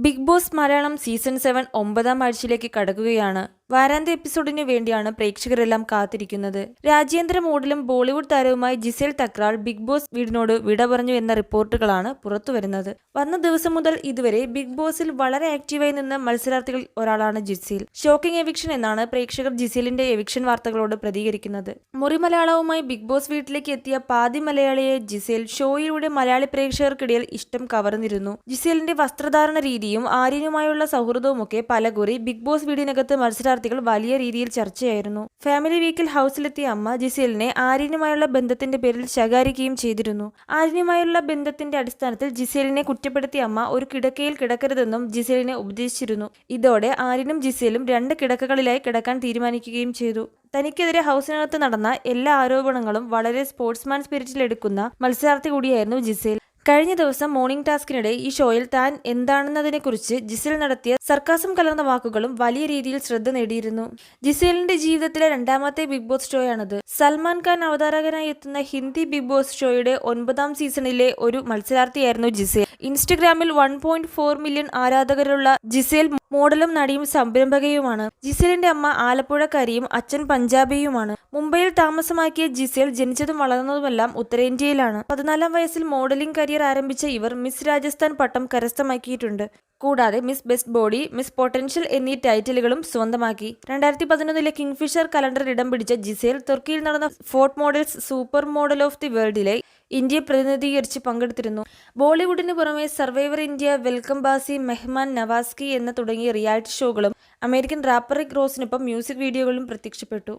Big boss Malayalam season 7 9ാം ആഴ്ചയിലേക്ക് കടക്കുകയാണ്. വാരാന്ത്യ എപ്പിസോഡിന് വേണ്ടിയാണ് പ്രേക്ഷകരെല്ലാം കാത്തിരിക്കുന്നത്. രാജ്യാന്തര മോഡലും ബോളിവുഡ് താരവുമായി ജിസേൽ തക്രാൾ ബിഗ് ബോസ് വീടിനോട് വിട പറഞ്ഞു എന്ന റിപ്പോർട്ടുകളാണ് പുറത്തുവരുന്നത്. വന്ന ദിവസം മുതൽ ഇതുവരെ ബിഗ് ബോസിൽ വളരെ ആക്റ്റീവായി നിന്ന മത്സരാർത്ഥികളിൽ ഒരാളാണ് ജിസേൽ. ഷോക്കിംഗ് എവിക്ഷൻ എന്നാണ് പ്രേക്ഷകർ ജിസേലിന്റെ എവിക്ഷൻ വാർത്തകളോട് പ്രതികരിക്കുന്നത്. മുറി മലയാളവുമായി ബിഗ് ബോസ് വീട്ടിലേക്ക് എത്തിയ പാതി മലയാളിയെ ജിസേൽ ഷോയിലൂടെ മലയാളി പ്രേക്ഷകർക്കിടയിൽ ഇഷ്ടം കവർന്നിരുന്നു. ജിസേലിന്റെ വസ്ത്രധാരണ രീതിയും ആര്യനുമായുള്ള സൗഹൃദവുമൊക്കെ പലകുറി ബിഗ് ബോസ് വീടിനകത്ത് മത്സരാർത്ഥികൾ വലിയ രീതിയിൽ ചർച്ചയായിരുന്നു. ഫാമിലി വീക്കിൽ ഹൗസിലെത്തിയ അമ്മ ജിസേലിനെ ആര്യനുമായുള്ള ബന്ധത്തിന്റെ പേരിൽ ശകാരിക്കുകയും ചെയ്തിരുന്നു. ആര്യനുമായുള്ള ബന്ധത്തിന്റെ അടിസ്ഥാനത്തിൽ ജിസേലിനെ കുറ്റപ്പെടുത്തിയ അമ്മ ഒരു കിടക്കയിൽ കിടക്കരുതെന്നും ജിസേലിനെ ഉപദേശിച്ചിരുന്നു. ഇതോടെ ആര്യനും ജിസേലും 2 കിടക്കകളിലായി കിടക്കാൻ തീരുമാനിക്കുകയും ചെയ്തു. തനിക്കെതിരെ ഹൗസിനകത്ത് നടന്ന എല്ലാ ആരോപണങ്ങളും വളരെ സ്പോർട്സ്മാൻ സ്പിരിറ്റിൽ എടുക്കുന്ന മത്സരാർത്ഥി കൂടിയായിരുന്നു ജിസേൽ. കഴിഞ്ഞ ദിവസം മോർണിംഗ് ടാസ്കിനിടെ ഈ ഷോയിൽ താൻ എന്താണെന്നതിനെക്കുറിച്ച് ജിസേൽ നടത്തിയ സർക്കാസം കലർന്ന വാക്കുകളും വലിയ രീതിയിൽ ശ്രദ്ധ നേടിയിരുന്നു. ജിസേലിന്റെ ജീവിതത്തിലെ 2ാമത്തെ ബിഗ് ബോസ് ഷോയാണിത്. സൽമാൻ ഖാൻ അവതാരകനായി എത്തുന്ന ഹിന്ദി ബിഗ് ബോസ് ഷോയുടെ 9ാം സീസണിലെ ഒരു മത്സരാർത്ഥിയായിരുന്നു ജിസേൽ. ഇൻസ്റ്റഗ്രാമിൽ 1.4 മില്യൺ ആരാധകരുള്ള ജിസേൽ മോഡലും നടിയും സംരംഭകയുമാണ്. ജിസേലിന്റെ അമ്മ ആലപ്പുഴക്കാരിയും അച്ഛൻ പഞ്ചാബിയുമാണ്. മുംബൈയിൽ താമസമാക്കിയ ജിസേൽ ജനിച്ചതും വളർന്നതുമെല്ലാം ഉത്തരേന്ത്യയിലാണ്. 14ാം വയസ്സിൽ മോഡലിംഗ് കരിയർ ആരംഭിച്ച ഇവർ മിസ് രാജസ്ഥാൻ പട്ടം കരസ്ഥമാക്കിയിട്ടുണ്ട്. കൂടാതെ miss best body, miss potential എന്നീ ടൈറ്റിലുകളും സ്വന്തമാക്കി. 2011 കിങ്ഫിഷർ കലണ്ടറിൽ ഇടം പിടിച്ച ജിസേൽ തുർക്കിയിൽ നടന്ന Ford models super model of the വേൾഡിലെ ഇന്ത്യയെ പ്രതിനിധീകരിച്ച് പങ്കെടുത്തിരുന്നു. ബോളിവുഡിന് പുറമെ survivor India, welcome Baazi, Mehmaan നവാസ്കി എന്ന തുടങ്ങിയ റിയാലിറ്റി ഷോകളും അമേരിക്കൻ റാപ്പർ റിക് റോസിനൊപ്പം മ്യൂസിക് വീഡിയോകളിലും പ്രത്യക്ഷപ്പെട്ടു.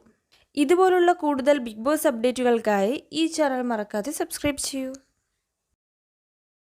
ഇതുപോലുള്ള കൂടുതൽ ബിഗ് ബോസ് അപ്ഡേറ്റുകൾക്കായി ഈ ചാനൽ മറക്കാതെ സബ്സ്ക്രൈബ് ചെയ്യൂ.